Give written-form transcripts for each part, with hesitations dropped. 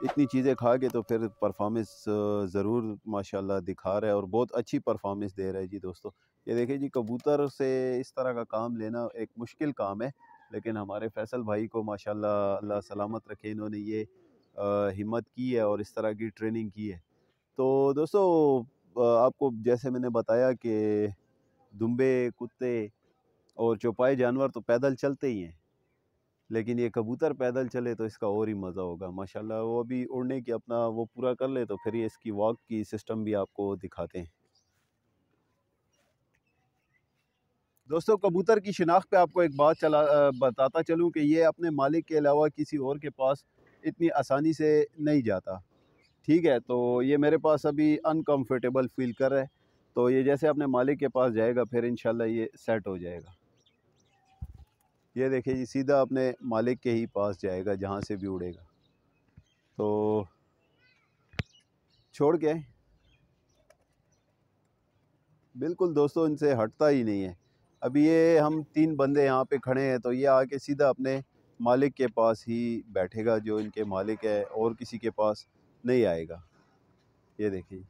इतनी चीज़ें खा के तो फिर परफॉर्मेंस ज़रूर माशाल्लाह दिखा रहा है और बहुत अच्छी परफॉर्मेंस दे रहा है जी दोस्तों। ये देखिए जी, कबूतर से इस तरह का काम लेना एक मुश्किल काम है, लेकिन हमारे फैसल भाई को माशाल्लाह अल्लाह सलामत रखे, इन्होंने ये हिम्मत की है और इस तरह की ट्रेनिंग की है। तो दोस्तों आपको जैसे मैंने बताया कि दुम्बे, कुत्ते और चौपाई जानवर तो पैदल चलते ही हैं, लेकिन ये कबूतर पैदल चले तो इसका और ही मज़ा होगा माशाल्लाह। वो अभी उड़ने की अपना वो पूरा कर ले तो फिर ये इसकी वॉक की सिस्टम भी आपको दिखाते हैं। दोस्तों कबूतर की शिनाख्त पे आपको एक बात बताता चलूँ कि ये अपने मालिक के अलावा किसी और के पास इतनी आसानी से नहीं जाता। ठीक है, तो ये मेरे पास अभी अनकम्फर्टेबल फील कर रहा है, तो ये जैसे अपने मालिक के पास जाएगा फिर इंशाल्लाह ये सेट हो जाएगा। ये देखिए जी, सीधा अपने मालिक के ही पास जाएगा जहाँ से भी उड़ेगा। तो छोड़ के बिल्कुल दोस्तों इनसे हटता ही नहीं है। अभी ये हम 3 बंदे यहाँ पे खड़े हैं, तो ये आके सीधा अपने मालिक के पास ही बैठेगा, जो इनके मालिक है, और किसी के पास नहीं आएगा। ये देखिए,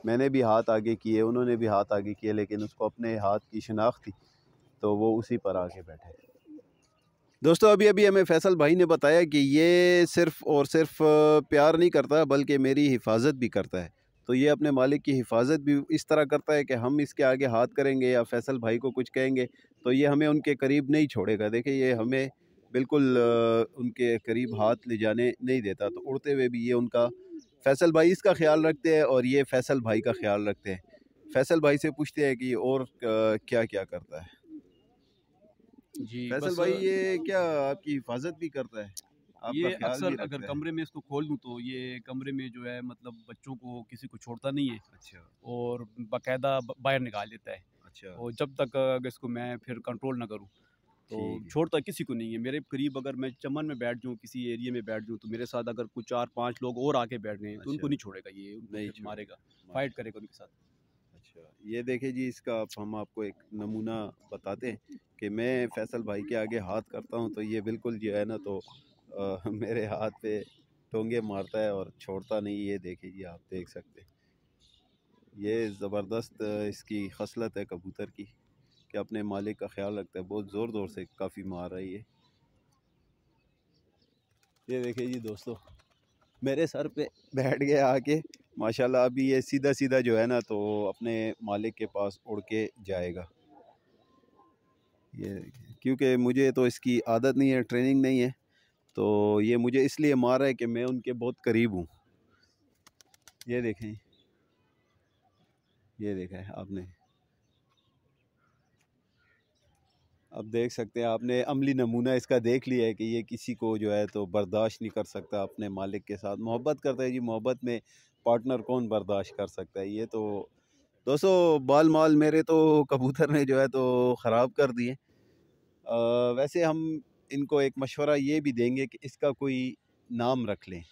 मैंने भी हाथ आगे किए, उन्होंने भी हाथ आगे किए, लेकिन उसको अपने हाथ की शिनाख्त थी तो वो उसी पर आके बैठे। दोस्तों अभी अभी हमें फैसल भाई ने बताया कि ये सिर्फ़ और सिर्फ प्यार नहीं करता बल्कि मेरी हिफाजत भी करता है। तो ये अपने मालिक की हिफाजत भी इस तरह करता है कि हम इसके आगे हाथ करेंगे या फैसल भाई को कुछ कहेंगे तो ये हमें उनके करीब नहीं छोड़ेगा। देखिए ये हमें बिल्कुल उनके करीब हाथ ले जाने नहीं देता। तो उड़ते हुए भी ये उनका फैसल भाई इसका ख्याल रखते हैं और ये फैसल भाई का ख्याल रखते हैं। फैसल भाई से पूछते हैं कि और क्या क्या करता है। जी फैसल बस भाई ये क्या आपकी हिफाजत भी करता है, आपका ये ख्याल भी अक्सर अगर रखता है? कमरे में इसको खोल दूँ तो ये कमरे में जो है मतलब बच्चों को किसी को छोड़ता नहीं है अच्छा, और बाकायदा बाहर निकाल देता है। अच्छा, और जब तक अगर इसको मैं फिर कंट्रोल ना करूँ तो ठीक है। छोड़ता किसी को नहीं है। मेरे करीब अगर मैं चमन में बैठ जाऊँ, किसी एरिया में बैठ जाऊँ, तो मेरे साथ अगर कुछ 4-5 लोग और आके बैठ गए तो उनको अच्छा, नहीं छोड़ेगा ये, उनको नहीं फिर छोड़ेगा, मारेगा, फाइट माशा करेगा उनके साथ। अच्छा, ये देखिए जी, इसका अब हम आपको एक नमूना बताते हैं कि मैं फैसल भाई के आगे हाथ करता हूँ तो ये बिल्कुल जो है ना तो मेरे हाथ पे टोंगे मारता है और छोड़ता नहीं। ये देखिए जी, आप देख सकते हैं। ये ज़बरदस्त इसकी खसलत है कबूतर की कि अपने मालिक का ख्याल रखता है। बहुत ज़ोर ज़ोर से काफ़ी मार रहा है ये देखिए जी दोस्तों, मेरे सर पे बैठ गया आके माशाल्लाह। अभी ये सीधा सीधा जो है ना तो अपने मालिक के पास उड़ के जाएगा। ये देखिए, क्योंकि मुझे तो इसकी आदत नहीं है, ट्रेनिंग नहीं है, तो ये मुझे इसलिए मार रहा है कि मैं उनके बहुत करीब हूँ। ये देखें, ये देखा है आपने, अब देख सकते हैं आपने अमली नमूना इसका देख लिया है कि ये किसी को जो है तो बर्दाश्त नहीं कर सकता, अपने मालिक के साथ मोहब्बत करता है जी। मोहब्बत में पार्टनर कौन बर्दाश्त कर सकता है। ये तो दोस्तों बाल माल मेरे तो कबूतर ने जो है तो ख़राब कर दिए। वैसे हम इनको एक मशवरा ये भी देंगे कि इसका कोई नाम रख लें।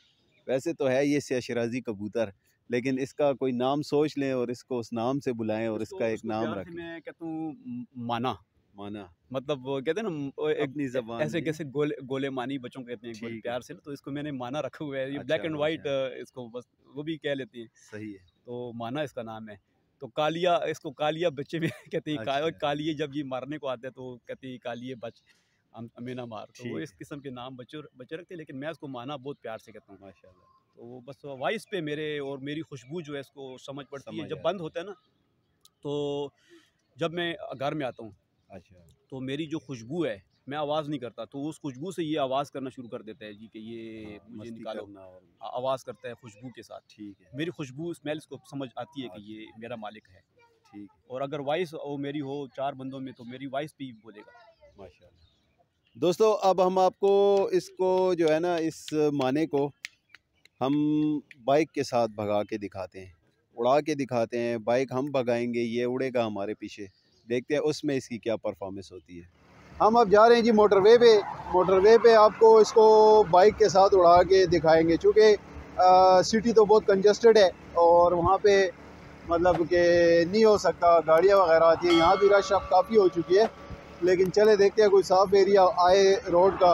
वैसे तो है ये सिया शिराज़ी कबूतर, लेकिन इसका कोई नाम सोच लें और इसको उस नाम से बुलाएं और इसको इसका एक इसको नाम प्यार से रख लें। मैं कहता हूँ माना, माना, मतलब वो कहते हैं ना वो एक अपनी ज़बान ऐसे में। कैसे गोले मानी बच्चों कहते हैं ठीक है, प्यार से ना, तो इसको मैंने माना रखा हुआ है। ये ब्लैक अच्छा एंड वाइट माशाल्लाह, इसको बस वो भी कह लेती हैं, सही है। तो माना इसका नाम है। तो कालिया, इसको कालिया बच्चे भी कहते हैं। अच्छा, कालिए जब ये मारने को आते हैं तो कहते हैं कालिए बच, हमें ना मार। तो वो ठीक इस है, किस्म के नाम बच्चे बच्चे रखते हैं, लेकिन मैं इसको माना बहुत प्यार से कहता हूँ। माशाल्लाह, तो वो बस वॉइस पे मेरे और मेरी खुशबू जो है इसको समझ पड़ती है। समझ जब आ बंद जाए। होता है ना, तो जब मैं घर में आता हूँ अच्छा, तो मेरी जो खुशबू है, मैं आवाज़ नहीं करता, तो उस खुशबू से ये आवाज़ करना शुरू कर देता है जी कि हाँ, ये मुझे मस्ती निकालो। करना और आवाज़ करता है खुशबू के साथ। ठीक है, मेरी खुशबू स्मेल इसको समझ आती है कि अच्छा, ये मेरा मालिक है। ठीक है, और अगर वॉइस वो मेरी हो 4 बंदों में, तो मेरी वॉइस पे ही बोलेगा। माशाल्लाह। दोस्तों अब हम आपको इसको जो है ना इस माने को हम बाइक के साथ भगा के दिखाते हैं, उड़ा के दिखाते हैं। बाइक हम भगाएंगे, ये उड़ेगा हमारे पीछे, देखते हैं उसमें इसकी क्या परफॉर्मेंस होती है। हम अब जा रहे हैं जी मोटरवे पे आपको इसको बाइक के साथ उड़ा के दिखाएंगे। चूँकि सिटी तो बहुत कंजस्टेड है और वहाँ पे मतलब कि नहीं हो सकता, गाड़ियाँ वगैरह आती हैं। यहाँ भी रश अब काफ़ी हो चुकी है, लेकिन चले देखते हैं कोई साफ़ एरिया आए रोड का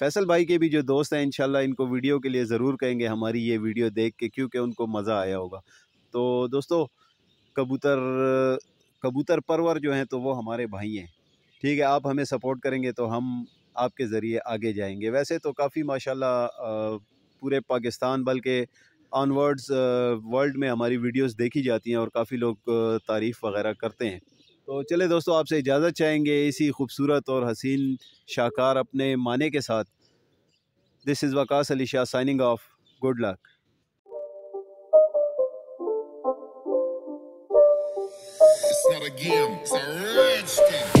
फैसल भाई के भी जो दोस्त हैं इंशाल्लाह इनको वीडियो के लिए ज़रूर कहेंगे हमारी ये वीडियो देख के, क्योंकि उनको मज़ा आया होगा। तो दोस्तों कबूतर परवर जो हैं तो वो हमारे भाई हैं, ठीक है। आप हमें सपोर्ट करेंगे तो हम आपके ज़रिए आगे जाएंगे। वैसे तो काफ़ी माशाल्लाह पूरे पाकिस्तान बल्कि ऑनवर्ड्स वर्ल्ड में हमारी वीडियोस देखी जाती हैं और काफ़ी लोग तारीफ़ वगैरह करते हैं। तो चले दोस्तों, आपसे इजाज़त चाहेंगे इसी खूबसूरत और हसीन शाहकार अपने माने के साथ। This is Waqas Ali Shah signing off. Good luck. It's not a game, it's a rich thing.